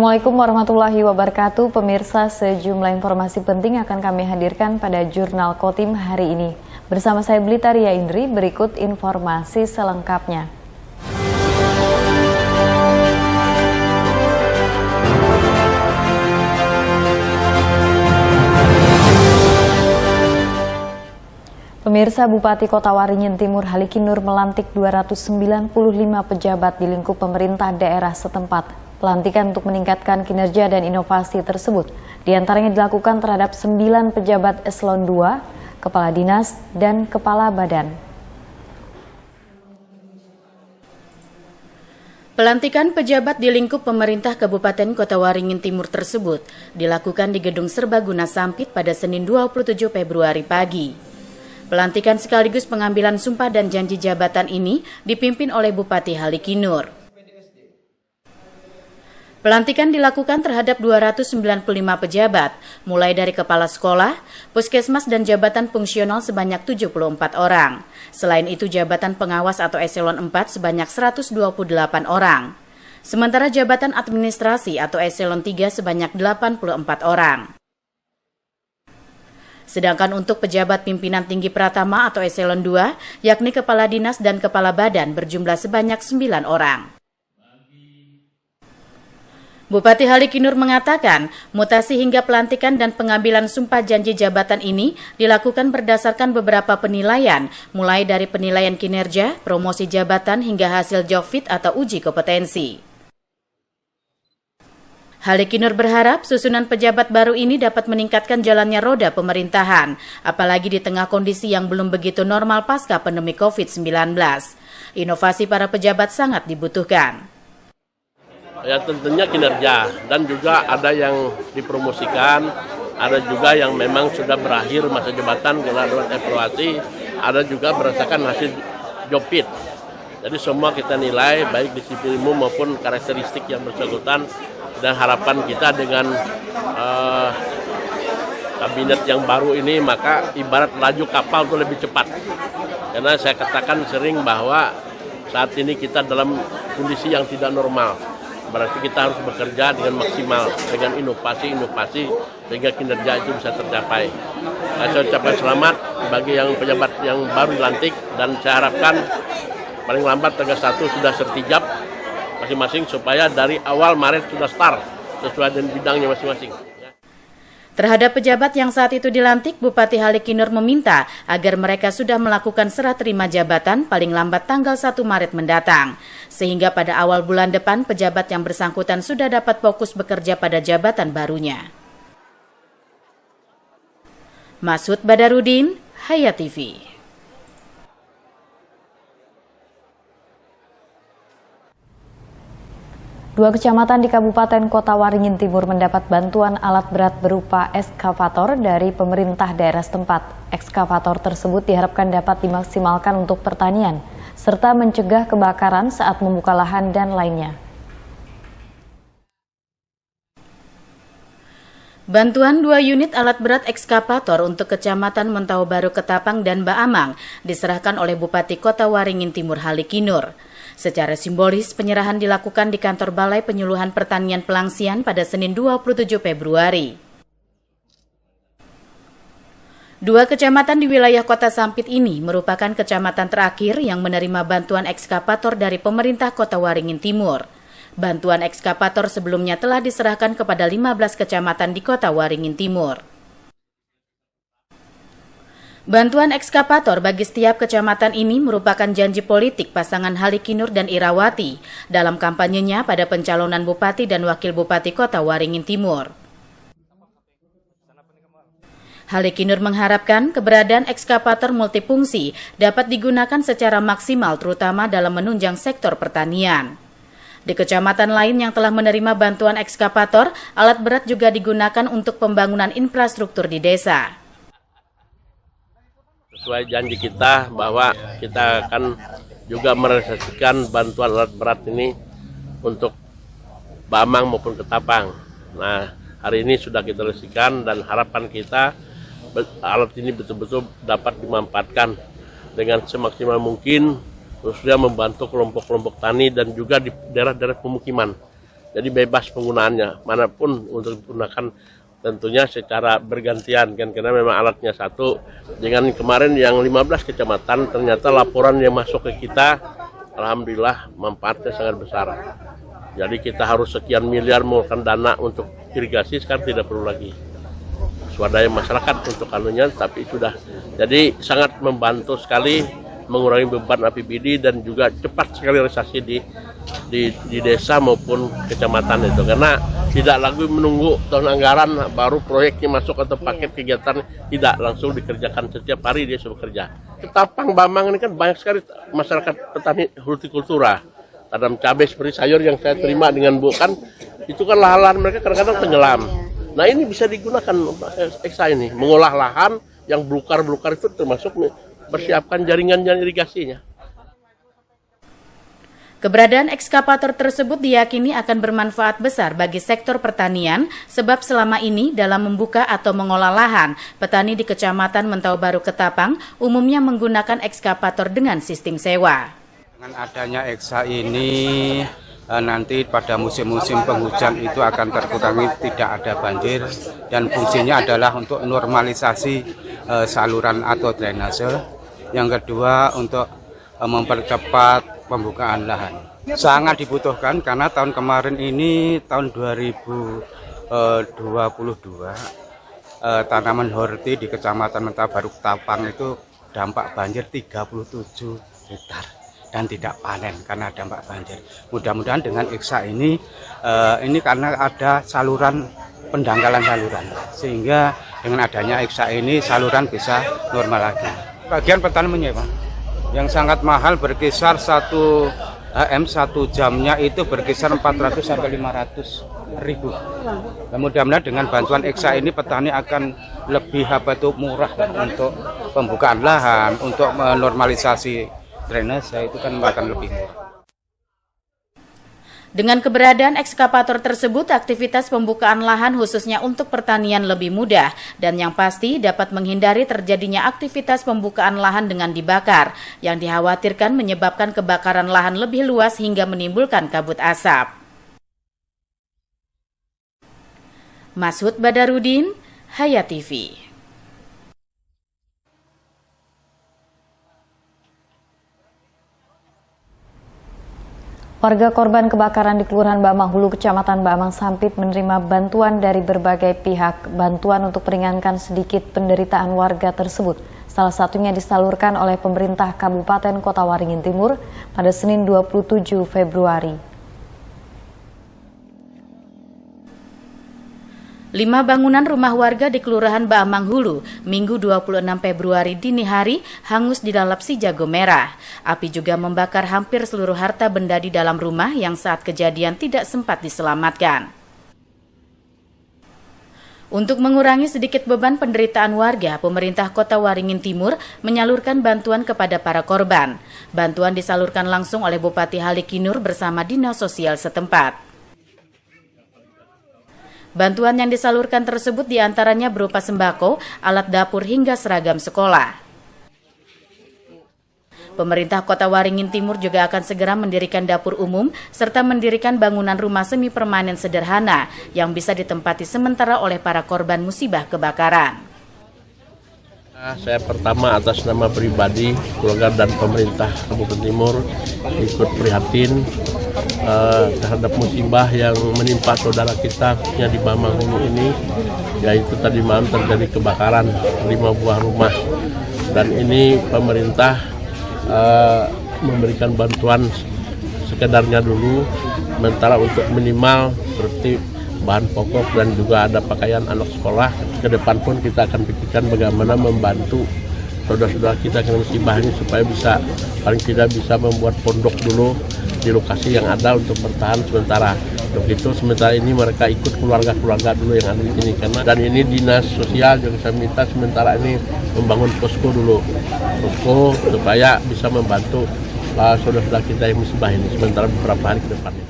Assalamualaikum warahmatullahi wabarakatuh. Pemirsa, sejumlah informasi penting akan kami hadirkan pada Jurnal Kotim hari ini. Bersama saya Blita Ria Indri, berikut informasi selengkapnya. Pemirsa, Bupati Kota Waringin Timur Halikinur melantik 295 pejabat di lingkup pemerintah daerah setempat. Pelantikan untuk meningkatkan kinerja dan inovasi tersebut diantaranya dilakukan terhadap 9 pejabat eselon 2, kepala dinas, dan kepala badan. Pelantikan pejabat di lingkup pemerintah Kabupaten Kota Waringin Timur tersebut dilakukan di Gedung Serbaguna Sampit pada Senin 27 Februari pagi. Pelantikan sekaligus pengambilan sumpah dan janji jabatan ini dipimpin oleh Bupati Halikinur. Pelantikan dilakukan terhadap 295 pejabat, mulai dari kepala sekolah, puskesmas, dan jabatan fungsional sebanyak 74 orang. Selain itu, jabatan pengawas atau eselon 4 sebanyak 128 orang. Sementara jabatan administrasi atau eselon 3 sebanyak 84 orang. Sedangkan untuk pejabat pimpinan tinggi pratama atau eselon 2, yakni kepala dinas dan kepala badan berjumlah sebanyak 9 orang. Bupati Halikinur mengatakan, mutasi hingga pelantikan dan pengambilan sumpah janji jabatan ini dilakukan berdasarkan beberapa penilaian, mulai dari penilaian kinerja, promosi jabatan, hingga hasil job fit atau uji kompetensi. Halikinur berharap susunan pejabat baru ini dapat meningkatkan jalannya roda pemerintahan, apalagi di tengah kondisi yang belum begitu normal pasca pandemi COVID-19. Inovasi para pejabat sangat dibutuhkan. Ya tentunya kinerja, dan juga ada yang dipromosikan, ada juga yang memang sudah berakhir masa jabatan karena ada evaluasi, ada juga berdasarkan hasil job fit. Jadi semua kita nilai baik disiplin umum maupun karakteristik yang bersangkutan, dan harapan kita dengan kabinet yang baru ini maka ibarat laju kapal itu lebih cepat. Karena saya katakan sering bahwa saat ini kita dalam kondisi yang tidak normal. Berarti kita harus bekerja dengan maksimal, dengan inovasi sehingga kinerja itu bisa tercapai. Saya ucapkan selamat bagi yang pejabat yang baru dilantik, dan saya harapkan paling lambat tanggal 1 sudah sertijab masing-masing supaya dari awal Maret sudah start sesuai dengan bidangnya masing-masing. Terhadap pejabat yang saat itu dilantik, Bupati Halikinur meminta agar mereka sudah melakukan serah terima jabatan paling lambat tanggal 1 Maret mendatang. Sehingga pada awal bulan depan, pejabat yang bersangkutan sudah dapat fokus bekerja pada jabatan barunya. Masud Badarudin, Hayat TV. Dua kecamatan di Kabupaten Kota Waringin Timur mendapat bantuan alat berat berupa ekskavator dari pemerintah daerah setempat. Ekskavator tersebut diharapkan dapat dimaksimalkan untuk pertanian, serta mencegah kebakaran saat membuka lahan dan lainnya. Bantuan 2 unit alat berat ekskavator untuk Kecamatan Mentau Baru Ketapang dan Baamang diserahkan oleh Bupati Kota Waringin Timur Halikinur. Secara simbolis, penyerahan dilakukan di kantor Balai Penyuluhan Pertanian Pelangsian pada Senin 27 Februari. 2 kecamatan di wilayah Kota Sampit ini merupakan kecamatan terakhir yang menerima bantuan ekskavator dari pemerintah Kota Waringin Timur. Bantuan ekskavator sebelumnya telah diserahkan kepada 15 kecamatan di Kota Waringin Timur. Bantuan ekskavator bagi setiap kecamatan ini merupakan janji politik pasangan Halikinur dan Irawati dalam kampanyenya pada pencalonan Bupati dan Wakil Bupati Kota Waringin Timur. Halikinur mengharapkan keberadaan ekskavator multifungsi dapat digunakan secara maksimal terutama dalam menunjang sektor pertanian. Di kecamatan lain yang telah menerima bantuan ekskavator, alat berat juga digunakan untuk pembangunan infrastruktur di desa. Sesuai janji kita bahwa kita akan juga merealisasikan bantuan alat berat ini untuk Baamang maupun Ketapang. Nah, hari ini sudah kita realisasikan dan harapan kita alat ini betul-betul dapat dimanfaatkan dengan semaksimal mungkin, khususnya membantu kelompok-kelompok tani dan juga di daerah-daerah pemukiman. Jadi bebas penggunaannya, manapun untuk digunakan tentunya secara bergantian kan, karena memang alatnya satu. Dengan kemarin yang 15 kecamatan ternyata laporan yang masuk ke kita, alhamdulillah manfaatnya sangat besar. Jadi kita harus sekian miliar mengeluarkan dana untuk irigasi, sekarang tidak perlu lagi swadaya masyarakat untuk anunya, tapi sudah. Jadi sangat membantu sekali mengurangi beban APBD dan juga cepat sekali realisasi di desa maupun kecamatan itu, karena tidak lagi menunggu tahun anggaran baru proyeknya masuk atau paket kegiatan, tidak, langsung dikerjakan setiap hari dia sudah bekerja. Ketapang Bamang ini kan banyak sekali masyarakat petani hortikultura, tanam cabai seperti sayur yang saya terima dengan Bu kan, itu kan lahan mereka kadang-kadang tenggelam. Nah ini bisa digunakan EXA ini, mengolah lahan yang belukar-belukar itu, termasuk persiapkan jaringan irigasinya. Keberadaan ekskavator tersebut diyakini akan bermanfaat besar bagi sektor pertanian, sebab selama ini dalam membuka atau mengolah lahan, petani di Kecamatan Mentau Baru Ketapang umumnya menggunakan ekskavator dengan sistem sewa. Dengan adanya EXA ini, nanti pada musim-musim penghujan itu akan terkurangi, tidak ada banjir, dan fungsinya adalah untuk normalisasi saluran atau drainase. Yang kedua, untuk mempercepat pembukaan lahan. Sangat dibutuhkan karena tahun kemarin ini, tahun 2022, tanaman horti di Kecamatan Mentau Baru Ketapang itu dampak banjir 37 hektar dan tidak panen karena dampak banjir. Mudah-mudahan dengan EXA ini karena ada saluran, pendangkalan saluran, sehingga dengan adanya EXA ini saluran bisa normal lagi. Bagian petani menyewa yang sangat mahal, berkisar 1 HM 1 jamnya itu berkisar 400 sampai 500 ribu. Dan mudah-mudahan dengan bantuan EXA ini petani akan lebih murah untuk pembukaan lahan, untuk menormalisasi drainase itu kan akan lebih murah. Dengan keberadaan ekskavator tersebut, aktivitas pembukaan lahan khususnya untuk pertanian lebih mudah dan yang pasti dapat menghindari terjadinya aktivitas pembukaan lahan dengan dibakar yang dikhawatirkan menyebabkan kebakaran lahan lebih luas hingga menimbulkan kabut asap. Masud Badarudin, Hayat TV. Warga korban kebakaran di Kelurahan Bamang Hulu, Kecamatan Bamang Sampit menerima bantuan dari berbagai pihak. Bantuan untuk meringankan sedikit penderitaan warga tersebut. Salah satunya disalurkan oleh pemerintah Kabupaten Kota Waringin Timur pada Senin 27 Februari. 5 bangunan rumah warga di Kelurahan Bamang Hulu, Minggu 26 Februari dini hari hangus dilalap si jago merah. Api juga membakar hampir seluruh harta benda di dalam rumah yang saat kejadian tidak sempat diselamatkan. Untuk mengurangi sedikit beban penderitaan warga, pemerintah Kota Waringin Timur menyalurkan bantuan kepada para korban. Bantuan disalurkan langsung oleh Bupati Halikinur bersama Dinas Sosial setempat. Bantuan yang disalurkan tersebut diantaranya berupa sembako, alat dapur hingga seragam sekolah. Pemerintah Kota Waringin Timur juga akan segera mendirikan dapur umum serta mendirikan bangunan rumah semi permanen sederhana yang bisa ditempati sementara oleh para korban musibah kebakaran. Saya pertama atas nama pribadi, keluarga dan pemerintah Kabupaten Timur ikut prihatin terhadap musibah yang menimpa saudara kita khususnya di Bamang Hulu ini, yaitu tadi malam terjadi kebakaran 5 buah rumah, dan ini pemerintah memberikan bantuan sekedarnya dulu, sementara untuk minimal seperti bahan pokok dan juga ada pakaian anak sekolah. Ke depan pun kita akan pikirkan bagaimana membantu saudara-saudara kita yang musibah ini supaya bisa, paling tidak bisa membuat pondok dulu di lokasi yang ada untuk bertahan sementara. Untuk itu sementara ini mereka ikut keluarga-keluarga dulu yang ada di sini, karena dan ini Dinas Sosial juga saya minta sementara ini membangun posko dulu, posko supaya bisa membantu saudara-saudara kita yang musibah ini sementara beberapa hari ke depannya.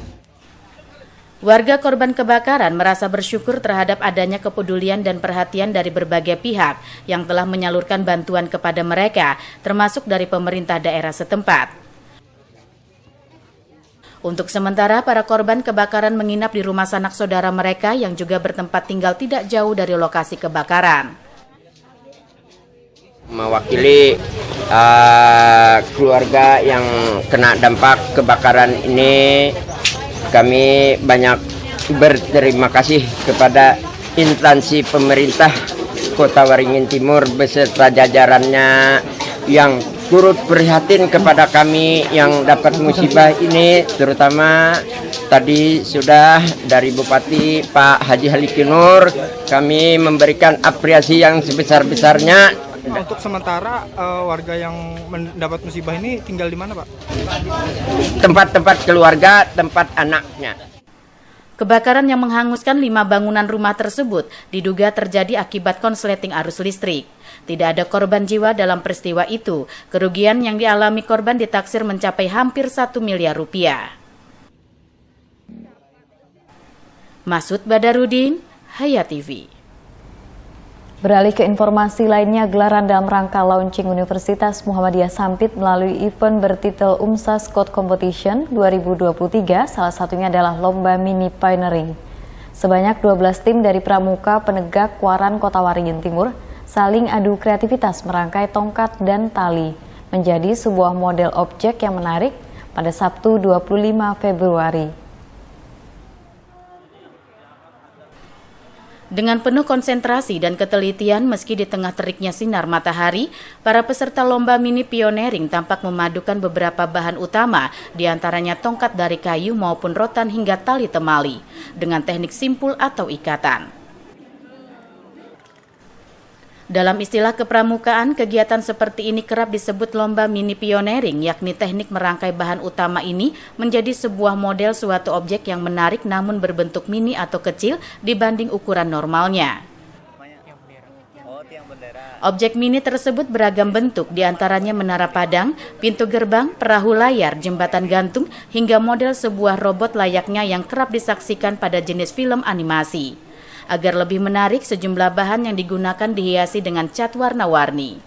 Warga korban kebakaran merasa bersyukur terhadap adanya kepedulian dan perhatian dari berbagai pihak yang telah menyalurkan bantuan kepada mereka, termasuk dari pemerintah daerah setempat. Untuk sementara, para korban kebakaran menginap di rumah sanak saudara mereka yang juga bertempat tinggal tidak jauh dari lokasi kebakaran. Mewakili keluarga yang kena dampak kebakaran ini, kami banyak berterima kasih kepada instansi pemerintah Kota Waringin Timur beserta jajarannya yang turut prihatin kepada kami yang dapat musibah ini, terutama tadi sudah dari Bupati Pak Haji Halikin Nur kami memberikan apresiasi yang sebesar-besarnya. Untuk sementara warga yang mendapat musibah ini tinggal di mana, Pak? Tempat-tempat keluarga, tempat anaknya. Kebakaran yang menghanguskan 5 bangunan rumah tersebut diduga terjadi akibat konsleting arus listrik. Tidak ada korban jiwa dalam peristiwa itu. Kerugian yang dialami korban ditaksir mencapai hampir 1 miliar rupiah. Masud Badarudin, Hayat TV. Beralih ke informasi lainnya, gelaran dalam rangka launching Universitas Muhammadiyah Sampit melalui event bertitel UMSA Scout Competition 2023, salah satunya adalah Lomba Mini Pioneering. Sebanyak 12 tim dari pramuka penegak Waran Kota Waringin Timur saling adu kreativitas merangkai tongkat dan tali menjadi sebuah model objek yang menarik pada Sabtu 25 Februari. Dengan penuh konsentrasi dan ketelitian meski di tengah teriknya sinar matahari, para peserta lomba mini pioneering tampak memadukan beberapa bahan utama, diantaranya tongkat dari kayu maupun rotan hingga tali temali, dengan teknik simpul atau ikatan. Dalam istilah kepramukaan, kegiatan seperti ini kerap disebut lomba mini pioneering, yakni teknik merangkai bahan utama ini menjadi sebuah model suatu objek yang menarik namun berbentuk mini atau kecil dibanding ukuran normalnya. Objek mini tersebut beragam bentuk, diantaranya menara padang, pintu gerbang, perahu layar, jembatan gantung, hingga model sebuah robot layaknya yang kerap disaksikan pada jenis film animasi. Agar lebih menarik, sejumlah bahan yang digunakan dihiasi dengan cat warna-warni.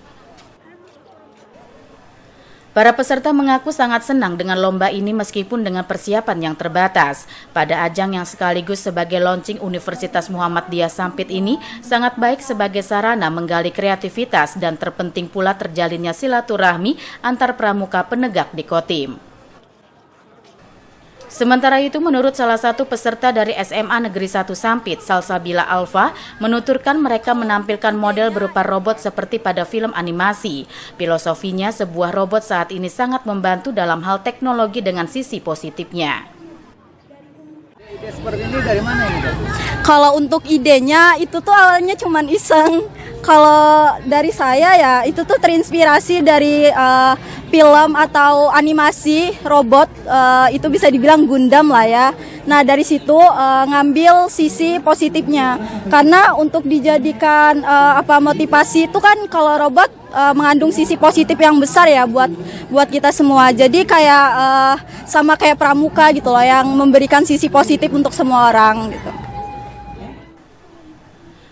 Para peserta mengaku sangat senang dengan lomba ini meskipun dengan persiapan yang terbatas. Pada ajang yang sekaligus sebagai launching Universitas Muhammadiyah Sampit ini sangat baik sebagai sarana menggali kreativitas dan terpenting pula terjalinnya silaturahmi antar pramuka penegak di Kotim. Sementara itu, menurut salah satu peserta dari SMA Negeri 1 Sampit, Salsabila Alfa, menuturkan mereka menampilkan model berupa robot seperti pada film animasi. Filosofinya, sebuah robot saat ini sangat membantu dalam hal teknologi dengan sisi positifnya. Ide seperti ini dari mana ini? Kalau untuk idenya itu tuh awalnya cuman iseng. Kalau dari saya ya itu tuh terinspirasi dari film atau animasi robot, itu bisa dibilang Gundam lah ya. Nah dari situ ngambil sisi positifnya, karena untuk dijadikan motivasi itu kan kalau robot mengandung sisi positif yang besar ya buat kita semua. Jadi kayak sama kayak pramuka gitu loh, yang memberikan sisi positif untuk semua orang gitu.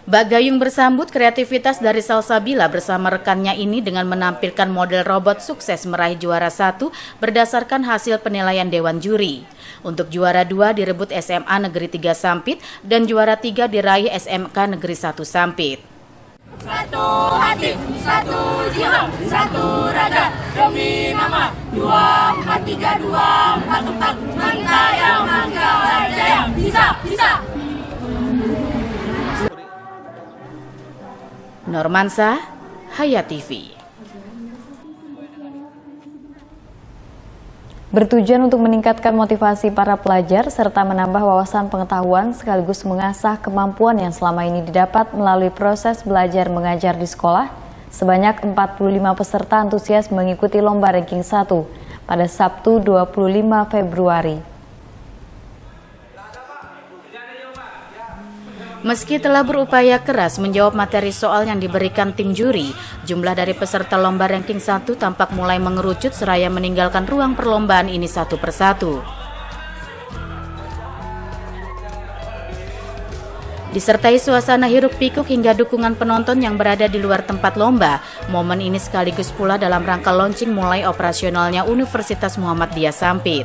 Mbak Gayung bersambut kreativitas dari Salsabila bersama rekannya ini dengan menampilkan model robot sukses meraih juara 1 berdasarkan hasil penilaian Dewan Juri. Untuk juara 2 direbut SMA Negeri 3 Sampit dan juara 3 diraih SMK Negeri 1 Sampit. Satu hati, satu jiwa, satu raga, demi nama 2432, 44, mangga yang mangga jaya, bisa, bisa. Normansa, Hayat TV. Bertujuan untuk meningkatkan motivasi para pelajar serta menambah wawasan pengetahuan sekaligus mengasah kemampuan yang selama ini didapat melalui proses belajar mengajar di sekolah, sebanyak 45 peserta antusias mengikuti lomba ranking 1 pada Sabtu 25 Februari. Meski telah berupaya keras menjawab materi soal yang diberikan tim juri, jumlah dari peserta lomba ranking 1 tampak mulai mengerucut seraya meninggalkan ruang perlombaan ini satu persatu. Disertai suasana hiruk-pikuk hingga dukungan penonton yang berada di luar tempat lomba, momen ini sekaligus pula dalam rangka launching mulai operasionalnya Universitas Muhammadiyah Sampit.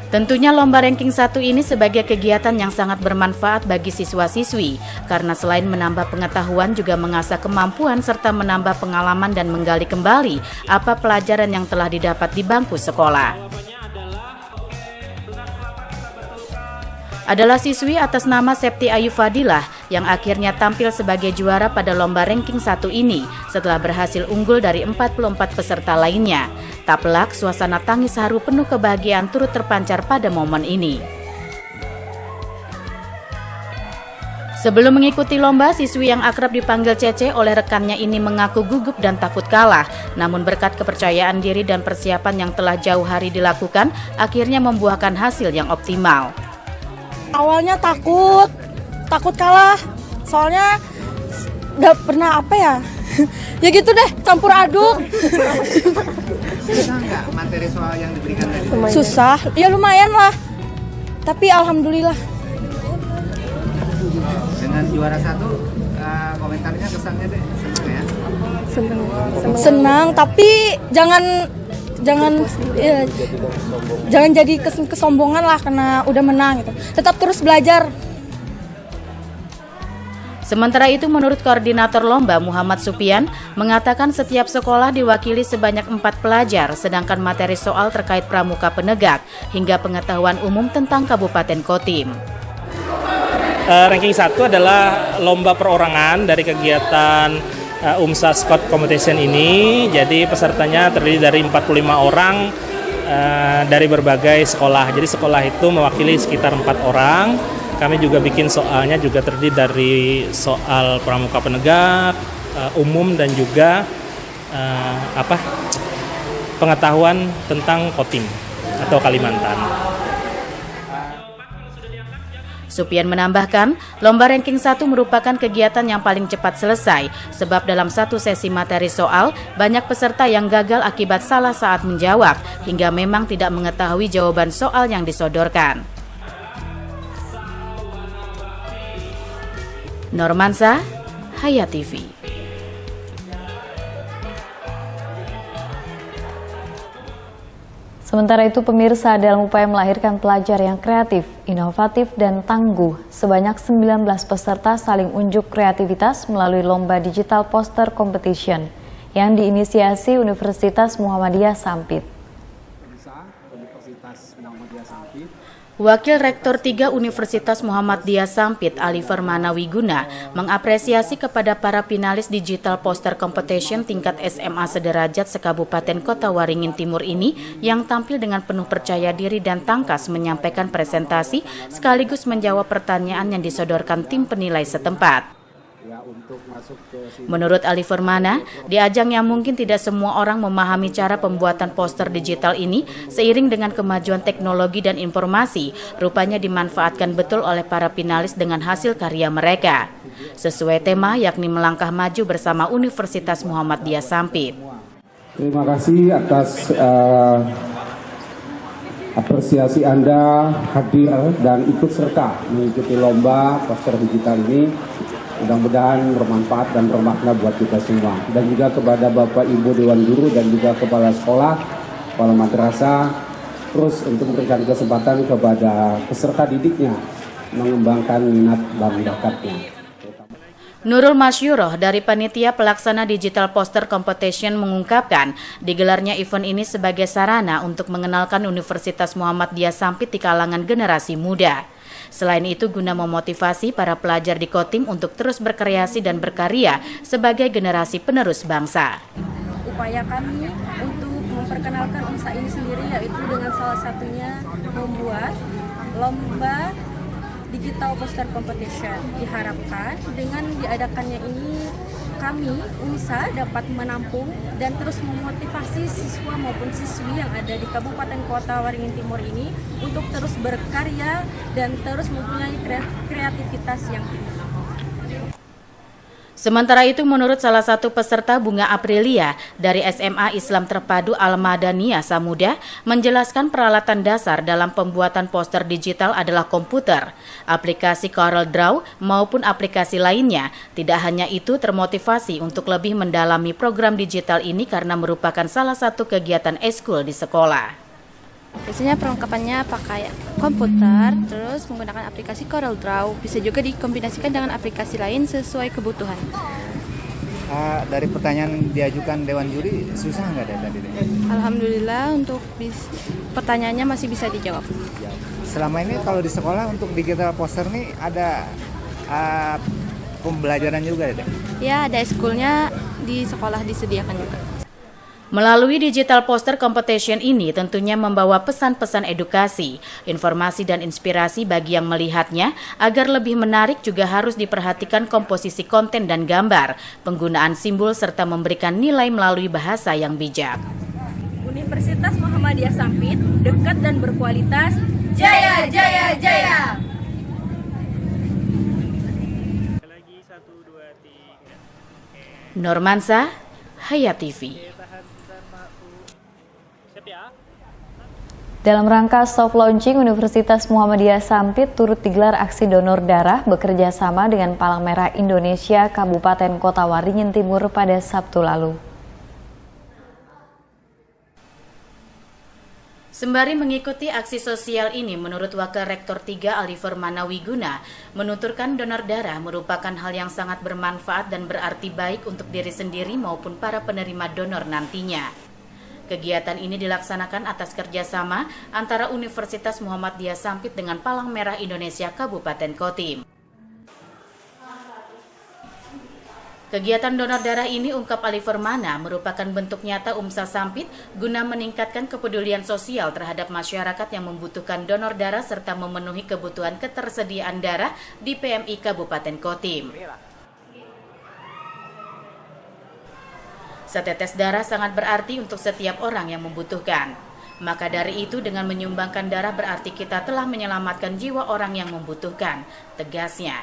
Tentunya lomba ranking 1 ini sebagai kegiatan yang sangat bermanfaat bagi siswa-siswi karena selain menambah pengetahuan juga mengasah kemampuan serta menambah pengalaman dan menggali kembali apa pelajaran yang telah didapat di bangku sekolah. Adalah siswi atas nama Septi Ayu Fadilah yang akhirnya tampil sebagai juara pada lomba ranking 1 ini setelah berhasil unggul dari 44 peserta lainnya. Tak pelak, suasana tangis haru penuh kebahagiaan turut terpancar pada momen ini. Sebelum mengikuti lomba, siswi yang akrab dipanggil Cece oleh rekannya ini mengaku gugup dan takut kalah. Namun berkat kepercayaan diri dan persiapan yang telah jauh hari dilakukan, akhirnya membuahkan hasil yang optimal. Awalnya takut kalah, soalnya gak pernah ya gitu deh, campur aduk. Susah nggak materi soal yang diberikan tadi? Susah, ya lumayan lah, tapi alhamdulillah. Dengan juara 1, komentarnya kesannya deh, senang ya? Senang, tapi jangan jadi kesombongan lah karena udah menang gitu. Tetap terus belajar. Sementara itu menurut koordinator lomba Muhammad Supian mengatakan setiap sekolah diwakili sebanyak 4 pelajar sedangkan materi soal terkait pramuka penegak hingga pengetahuan umum tentang Kabupaten Kotim. Ranking 1 adalah lomba perorangan dari kegiatan UMSA Scout Competition ini. Jadi pesertanya terdiri dari 45 orang dari berbagai sekolah. Jadi sekolah itu mewakili sekitar 4 orang. Kami juga bikin soalnya juga terdiri dari soal pramuka penegak, umum dan juga pengetahuan tentang Kotim atau Kalimantan. Supian menambahkan, lomba ranking 1 merupakan kegiatan yang paling cepat selesai sebab dalam satu sesi materi soal banyak peserta yang gagal akibat salah saat menjawab hingga memang tidak mengetahui jawaban soal yang disodorkan. Normansa, Hayat TV. Sementara itu pemirsa dalam upaya melahirkan pelajar yang kreatif, inovatif, dan tangguh, sebanyak 19 peserta saling unjuk kreativitas melalui lomba digital poster competition yang diinisiasi Universitas Muhammadiyah Sampit. Wakil Rektor 3 Universitas Muhammadiyah Sampit, Ali Fermana Wiguna, mengapresiasi kepada para finalis digital poster competition tingkat SMA sederajat sekabupaten Kota Waringin Timur ini yang tampil dengan penuh percaya diri dan tangkas menyampaikan presentasi sekaligus menjawab pertanyaan yang disodorkan tim penilai setempat. Menurut Ali Fermana, di ajang yang mungkin tidak semua orang memahami cara pembuatan poster digital ini, seiring dengan kemajuan teknologi dan informasi, rupanya dimanfaatkan betul oleh para finalis dengan hasil karya mereka. Sesuai tema, yakni melangkah maju bersama Universitas Muhammadiyah Sampit. Terima kasih atas apresiasi Anda hadir dan ikut serta mengikuti lomba poster digital ini. Mudah-mudahan bermanfaat dan bermakna buat kita semua. Dan juga kepada Bapak Ibu Dewan Guru dan juga kepala sekolah, kepala madrasah, terus untuk memberikan kesempatan kepada peserta didiknya mengembangkan minat dan bakatnya. Nurul Masyuroh dari Panitia Pelaksana Digital Poster Competition mengungkapkan digelarnya event ini sebagai sarana untuk mengenalkan Universitas Muhammadiyah Sampit di kalangan generasi muda. Selain itu guna memotivasi para pelajar di Kotim untuk terus berkreasi dan berkarya sebagai generasi penerus bangsa. Upaya kami untuk memperkenalkan UMSA ini sendiri yaitu dengan salah satunya membuat lomba digital poster competition. Diharapkan dengan diadakannya ini kami UMSA dapat menampung dan terus memotivasi siswa maupun siswi yang ada di Kabupaten Kota Waringin Timur ini untuk terus berkarya dan terus mempunyai kreativitas yang tinggi. Sementara itu menurut salah satu peserta Bunga Aprilia dari SMA Islam Terpadu Al-Madaniyah Samuda menjelaskan peralatan dasar dalam pembuatan poster digital adalah komputer, aplikasi Corel Draw maupun aplikasi lainnya. Tidak hanya itu termotivasi untuk lebih mendalami program digital ini karena merupakan salah satu kegiatan eskul di sekolah. Biasanya perlengkapannya pakai komputer, terus menggunakan aplikasi CorelDRAW. Bisa juga dikombinasikan dengan aplikasi lain sesuai kebutuhan. Dari pertanyaan diajukan Dewan Juri, susah nggak tadi? Alhamdulillah untuk pertanyaannya masih bisa dijawab. Selama ini kalau di sekolah untuk digital poster nih ada pembelajaran juga Dede? Ya, ada eskulnya di sekolah disediakan juga. Melalui digital poster competition ini tentunya membawa pesan-pesan edukasi, informasi dan inspirasi bagi yang melihatnya agar lebih menarik. Juga harus diperhatikan komposisi konten dan gambar, penggunaan simbol serta memberikan nilai melalui bahasa yang bijak. Universitas Muhammadiyah Sampit, dekat dan berkualitas. Jaya, jaya, jaya! Normansa, Hayat TV. Dalam rangka soft launching, Universitas Muhammadiyah Sampit turut digelar aksi donor darah bekerja sama dengan Palang Merah Indonesia Kabupaten Kota Waringin Timur pada Sabtu lalu. Sembari mengikuti aksi sosial ini, menurut Wakil Rektor 3 Ali Firmana Wiguna, menuturkan donor darah merupakan hal yang sangat bermanfaat dan berarti baik untuk diri sendiri maupun para penerima donor nantinya. Kegiatan ini dilaksanakan atas kerjasama antara Universitas Muhammadiyah Sampit dengan Palang Merah Indonesia Kabupaten Kotim. Kegiatan donor darah ini, ungkap Ali Firmana, merupakan bentuk nyata UMSA Sampit guna meningkatkan kepedulian sosial terhadap masyarakat yang membutuhkan donor darah serta memenuhi kebutuhan ketersediaan darah di PMI Kabupaten Kotim. Setetes darah sangat berarti untuk setiap orang yang membutuhkan. Maka dari itu dengan menyumbangkan darah berarti kita telah menyelamatkan jiwa orang yang membutuhkan, tegasnya.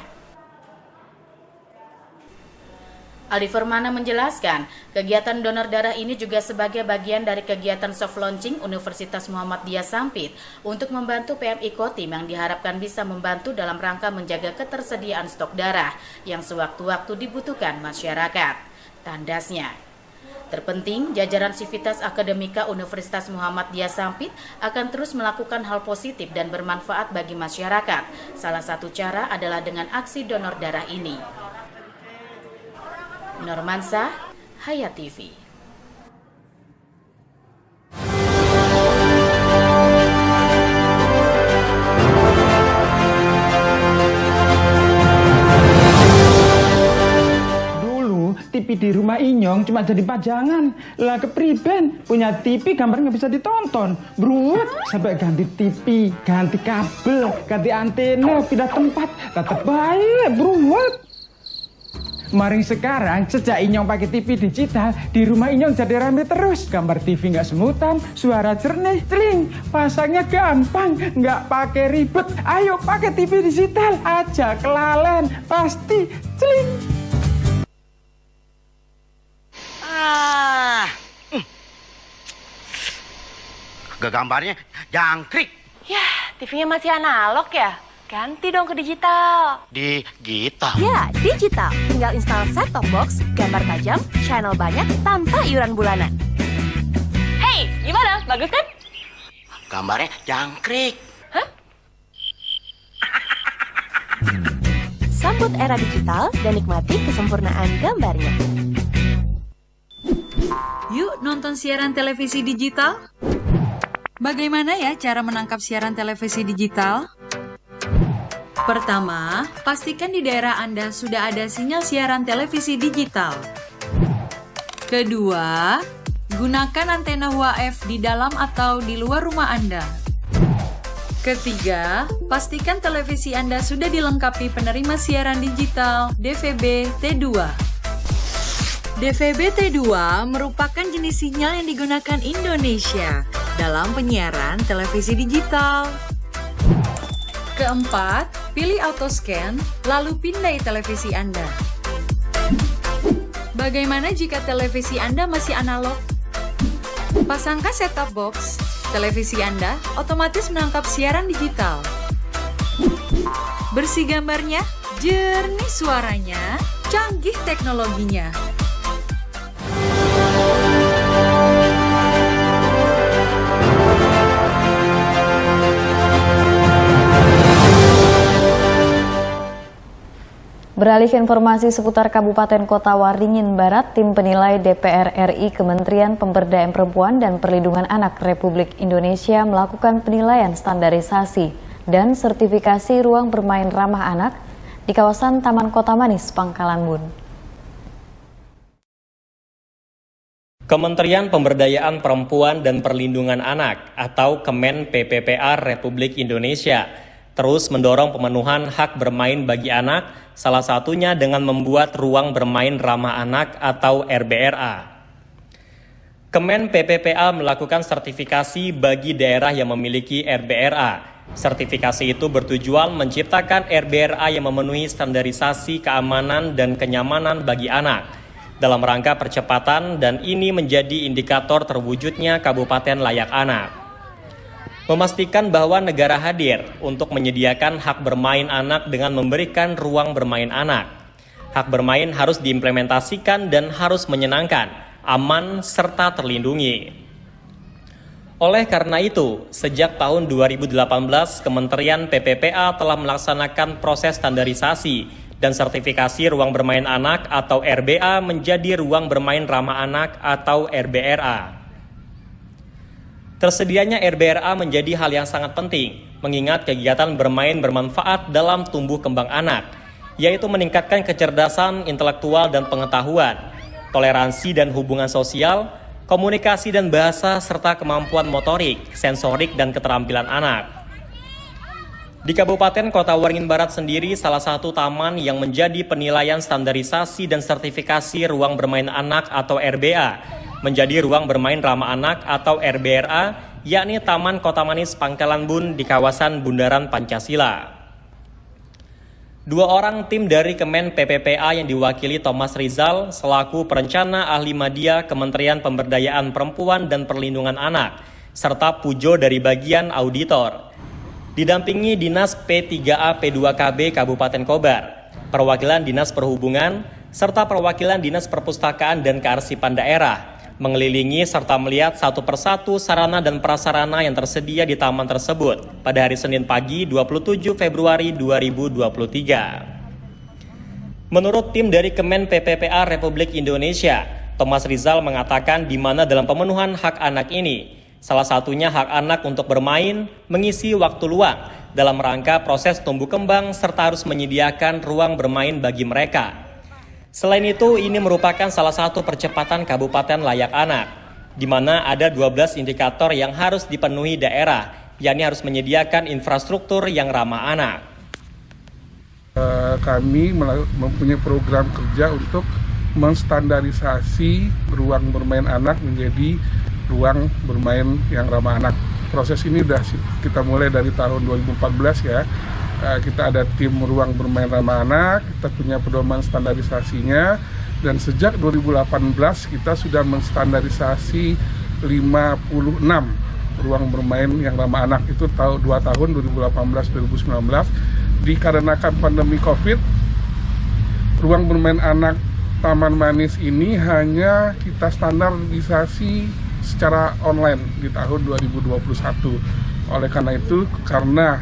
Ali Firmana menjelaskan, kegiatan donor darah ini juga sebagai bagian dari kegiatan soft launching Universitas Muhammadiyah Sampit untuk membantu PMI Kotim yang diharapkan bisa membantu dalam rangka menjaga ketersediaan stok darah yang sewaktu-waktu dibutuhkan masyarakat. Tandasnya. Terpenting, jajaran Sivitas Akademika Universitas Muhammadiyah Sampit akan terus melakukan hal positif dan bermanfaat bagi masyarakat. Salah satu cara adalah dengan aksi donor darah ini. Normansa, Hayat TV. TV di rumah Inyong cuma jadi pajangan. Lah kepriben punya TV gambar nggak bisa ditonton. Bruwet sampai ganti TV, ganti kabel, ganti antena, pindah tempat. Tetap baik, bruwet. Maring sekarang sejak Inyong pakai TV digital, di rumah Inyong jadi rame terus. Gambar TV nggak semutan, suara jernih, celing. Pasangnya gampang, nggak pakai ribet. Ayo pakai TV digital aja, kelalen pasti celing. Gambarnya jangkrik. Yah, TV-nya masih analog ya? Ganti dong ke digital. Digital? Ya, digital. Tinggal install set-top box, gambar tajam, channel banyak, tanpa iuran bulanan. Hey, gimana? Bagus kan? Gambarnya jangkrik. Hah? Sambut era digital dan nikmati kesempurnaan gambarnya. Yuk nonton siaran televisi digital. Bagaimana ya cara menangkap siaran televisi digital? Pertama, pastikan di daerah Anda sudah ada sinyal siaran televisi digital. Kedua, gunakan antena UHF di dalam atau di luar rumah Anda. Ketiga, pastikan televisi Anda sudah dilengkapi penerima siaran digital DVB T2. DVB T2 merupakan jenis sinyal yang digunakan Indonesia dalam penyiaran televisi digital. Keempat, pilih auto scan, lalu pindai televisi Anda. Bagaimana jika televisi Anda masih analog? Pasangkan set-top box, televisi Anda otomatis menangkap siaran digital. Bersih gambarnya, jernih suaranya, canggih teknologinya. Beralih ke informasi seputar Kabupaten Kota Waringin Barat, tim penilai DPR RI Kementerian Pemberdayaan Perempuan dan Perlindungan Anak Republik Indonesia melakukan penilaian standarisasi dan sertifikasi ruang bermain ramah anak di kawasan Taman Kota Manis, Pangkalan Bun. Kementerian Pemberdayaan Perempuan dan Perlindungan Anak atau Kemen PPPA Republik Indonesia terus mendorong pemenuhan hak bermain bagi anak, salah satunya dengan membuat ruang bermain ramah anak atau RBRA. Kemen PPPA melakukan sertifikasi bagi daerah yang memiliki RBRA. Sertifikasi itu bertujuan menciptakan RBRA yang memenuhi standarisasi keamanan dan kenyamanan bagi anak dalam rangka percepatan, dan ini menjadi indikator terwujudnya Kabupaten Layak Anak. Memastikan bahwa negara hadir untuk menyediakan hak bermain anak dengan memberikan ruang bermain anak. Hak bermain harus diimplementasikan dan harus menyenangkan, aman, serta terlindungi. Oleh karena itu, sejak tahun 2018, Kementerian PPPA telah melaksanakan proses standarisasi dan sertifikasi ruang bermain anak atau RBA menjadi ruang bermain ramah anak atau RBRA. Tersedianya RBRA menjadi hal yang sangat penting, mengingat kegiatan bermain bermanfaat dalam tumbuh kembang anak, yaitu meningkatkan kecerdasan intelektual dan pengetahuan, toleransi dan hubungan sosial, komunikasi dan bahasa, serta kemampuan motorik, sensorik, dan keterampilan anak. Di Kabupaten Kota Waringin Barat sendiri, salah satu taman yang menjadi penilaian standarisasi dan sertifikasi ruang bermain anak atau RBA menjadi ruang bermain ramah anak atau RBRA, yakni Taman Kota Manis Pangkalan Bun di kawasan Bundaran Pancasila. 2 orang tim dari Kemen PPPA yang diwakili Thomas Rizal selaku perencana ahli media Kementerian Pemberdayaan Perempuan dan Perlindungan Anak, serta Pujo dari bagian auditor, didampingi Dinas P3A P2KB Kabupaten Kobar, perwakilan Dinas Perhubungan, serta perwakilan Dinas Perpustakaan dan Kearsipan Daerah, mengelilingi serta melihat satu persatu sarana dan prasarana yang tersedia di taman tersebut pada hari Senin pagi 27 Februari 2023. Menurut tim dari Kemen PPPA Republik Indonesia, Thomas Rizal mengatakan di mana dalam pemenuhan hak anak ini, salah satunya hak anak untuk bermain, mengisi waktu luang dalam rangka proses tumbuh kembang serta harus menyediakan ruang bermain bagi mereka. Selain itu, ini merupakan salah satu percepatan Kabupaten Layak Anak, di mana ada 12 indikator yang harus dipenuhi daerah, yakni harus menyediakan infrastruktur yang ramah anak. Kami mempunyai program kerja untuk menstandarisasi ruang bermain anak menjadi ruang bermain yang ramah anak. Proses ini sudah kita mulai dari tahun 2014 ya. Kita ada tim ruang bermain ramah anak, kita punya pedoman standarisasinya, dan sejak 2018 kita sudah menstandarisasi 56 ruang bermain yang ramah anak. Itu 2 tahun 2018-2019. Dikarenakan pandemi COVID, ruang bermain anak Taman Manis ini hanya kita standarisasi secara online di tahun 2021. Oleh karena itu, karena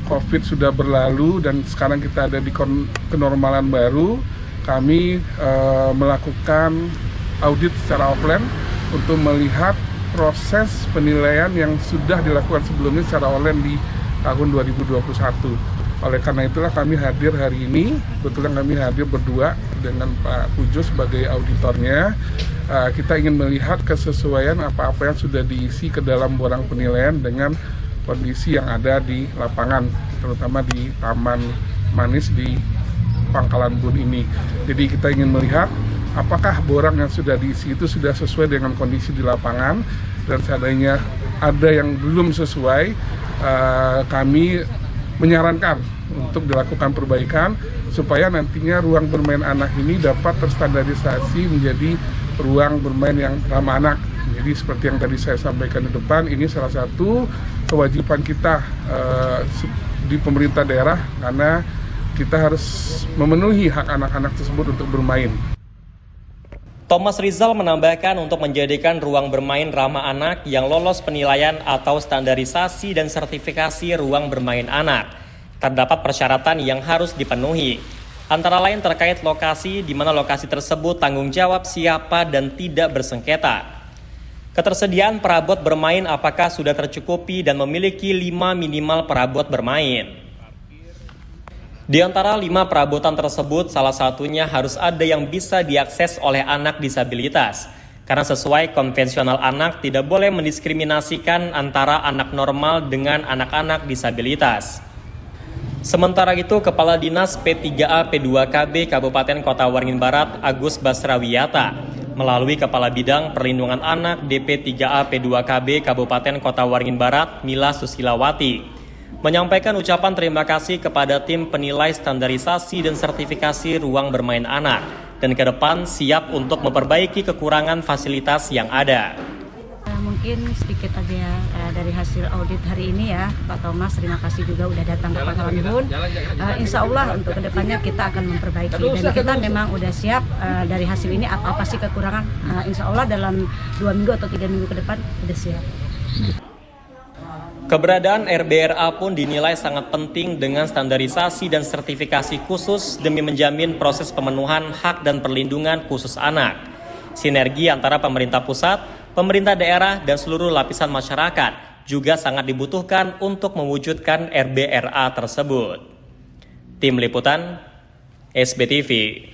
COVID sudah berlalu dan sekarang kita ada di kenormalan baru, kami melakukan audit secara offline untuk melihat proses penilaian yang sudah dilakukan sebelumnya secara online di tahun 2021. Oleh karena itulah kami hadir hari ini, kebetulan kami hadir berdua dengan Pak Pujo sebagai auditornya. Kita ingin melihat kesesuaian apa-apa yang sudah diisi ke dalam borang penilaian dengan kondisi yang ada di lapangan, terutama di Taman Manis di Pangkalan Bun ini. Jadi kita ingin melihat apakah borang yang sudah diisi itu sudah sesuai dengan kondisi di lapangan, dan seandainya ada yang belum sesuai, kami menyarankan untuk dilakukan perbaikan supaya nantinya ruang bermain anak ini dapat terstandarisasi menjadi ruang bermain yang ramah anak. Jadi seperti yang tadi saya sampaikan di depan, ini salah satu kewajiban kita di pemerintah daerah, karena kita harus memenuhi hak anak-anak tersebut untuk bermain. Thomas Rizal menambahkan untuk menjadikan ruang bermain ramah anak yang lolos penilaian atau standarisasi dan sertifikasi ruang bermain anak, terdapat persyaratan yang harus dipenuhi, Antara lain terkait lokasi, di mana lokasi tersebut tanggung jawab siapa dan tidak bersengketa. Ketersediaan perabot bermain apakah sudah tercukupi dan memiliki 5 minimal perabot bermain. Di antara 5 perabotan tersebut, salah satunya harus ada yang bisa diakses oleh anak disabilitas. Karena sesuai konvensional anak tidak boleh mendiskriminasikan antara anak normal dengan anak-anak disabilitas. Sementara itu, Kepala Dinas P3A P2KB Kabupaten Kota Waringin Barat Agus Basrawiyata melalui Kepala Bidang Perlindungan Anak DP3A P2KB Kabupaten Kota Waringin Barat Mila Susilawati menyampaikan ucapan terima kasih kepada tim penilai standarisasi dan sertifikasi ruang bermain anak dan ke depan siap untuk memperbaiki kekurangan fasilitas yang ada. Mungkin sedikit aja ya dari hasil audit hari ini ya Pak Thomas, terima kasih juga udah datang ke Pak Tambun. Insya Allah untuk kedepannya kita akan memperbaiki dan kita memang udah siap dari hasil ini apa sih kekurangan, insya Allah dalam 2 minggu atau 3 minggu ke depan udah siap. Keberadaan RBRA pun dinilai sangat penting dengan standarisasi dan sertifikasi khusus demi menjamin proses pemenuhan hak dan perlindungan khusus anak. Sinergi antara pemerintah pusat, pemerintah daerah, dan seluruh lapisan masyarakat juga sangat dibutuhkan untuk mewujudkan RBRA tersebut. Tim Liputan, SBTV.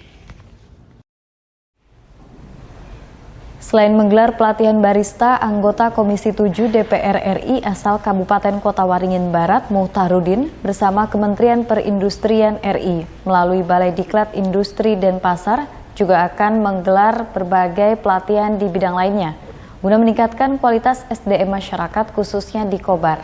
Selain menggelar pelatihan barista, anggota Komisi 7 DPR RI asal Kabupaten Kota Waringin Barat, Muhtarudin, bersama Kementerian Perindustrian RI melalui Balai Diklat Industri dan Pasar juga akan menggelar berbagai pelatihan di bidang lainnya guna meningkatkan kualitas SDM masyarakat khususnya di Kobar.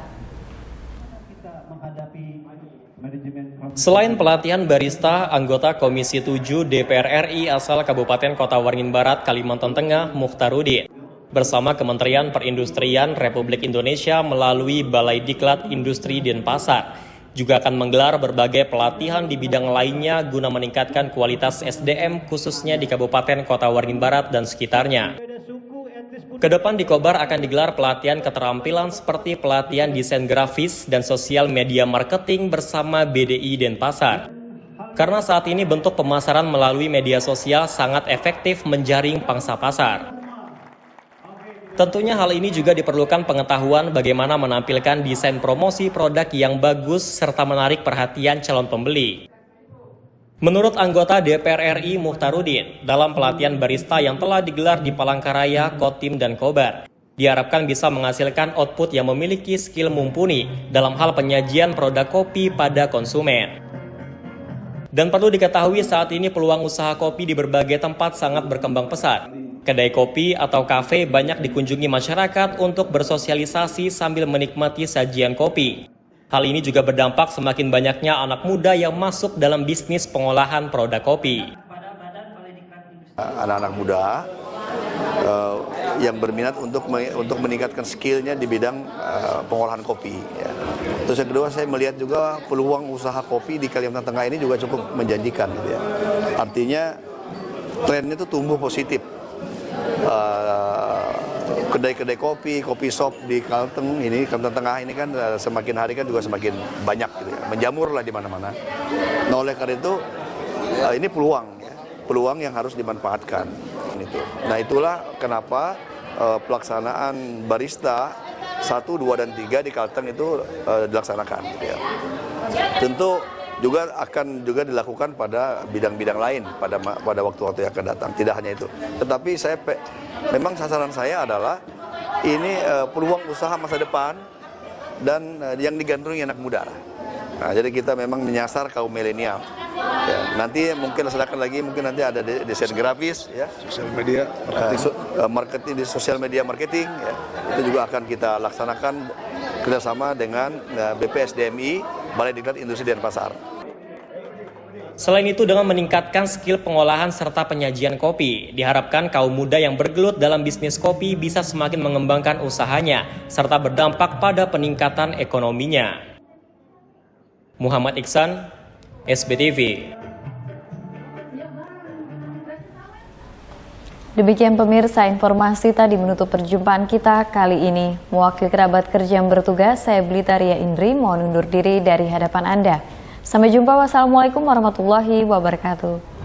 Selain pelatihan barista, anggota Komisi 7 DPR RI asal Kabupaten Kota Waringin Barat, Kalimantan Tengah, Muhtarudin, bersama Kementerian Perindustrian Republik Indonesia melalui Balai Diklat Industri dan Pasar, juga akan menggelar berbagai pelatihan di bidang lainnya guna meningkatkan kualitas SDM khususnya di Kabupaten Kota Waringin Barat dan sekitarnya. Kedepan di Kobar akan digelar pelatihan keterampilan seperti pelatihan desain grafis dan sosial media marketing bersama BDI Denpasar. Karena saat ini bentuk pemasaran melalui media sosial sangat efektif menjaring pangsa pasar. Tentunya hal ini juga diperlukan pengetahuan bagaimana menampilkan desain promosi produk yang bagus serta menarik perhatian calon pembeli. Menurut anggota DPR RI Muhtarudin, dalam pelatihan barista yang telah digelar di Palangkaraya, Kotim, dan Kobar, diharapkan bisa menghasilkan output yang memiliki skill mumpuni dalam hal penyajian produk kopi pada konsumen. Dan perlu diketahui saat ini peluang usaha kopi di berbagai tempat sangat berkembang pesat. Kedai kopi atau kafe banyak dikunjungi masyarakat untuk bersosialisasi sambil menikmati sajian kopi. Hal ini juga berdampak semakin banyaknya anak muda yang masuk dalam bisnis pengolahan produk kopi. Anak-anak muda yang berminat untuk meningkatkan skillnya di bidang pengolahan kopi. Ya. Terus yang kedua, saya melihat juga peluang usaha kopi di Kalimantan Tengah ini juga cukup menjanjikan. Gitu ya. Artinya trennya itu tumbuh positif. Kedai-kedai kopi shop di Kalimantan Tengah ini kan semakin hari kan juga semakin banyak gitu ya, menjamur lah di mana-mana. Nah oleh karena itu ini peluang yang harus dimanfaatkan. Nah itulah kenapa pelaksanaan barista 1, 2, dan 3 di Kalteng itu dilaksanakan. Gitu ya. Tentu juga akan dilakukan pada bidang-bidang lain pada waktu-waktu yang akan datang. Tidak hanya itu, tetapi memang sasaran saya adalah ini peluang usaha masa depan dan yang digandrungi anak muda. Nah, jadi kita memang menyasar kaum milenial. Ya, nanti mungkin laksanakan lagi, mungkin nanti ada desain grafis, ya, sosial media, marketing di sosial media marketing. Ya, itu juga akan kita laksanakan kerjasama dengan BPSDMI, Balai Diklat Industri dan Pasar. Selain itu, dengan meningkatkan skill pengolahan serta penyajian kopi, diharapkan kaum muda yang bergelut dalam bisnis kopi bisa semakin mengembangkan usahanya, serta berdampak pada peningkatan ekonominya. Muhammad Iksan, SBTV. Demikian pemirsa, informasi tadi menutup perjumpaan kita kali ini. Mewakili kerabat kerja yang bertugas, saya Blitaria Indri mohon undur diri dari hadapan Anda. Sampai jumpa. Wassalamualaikum warahmatullahi wabarakatuh.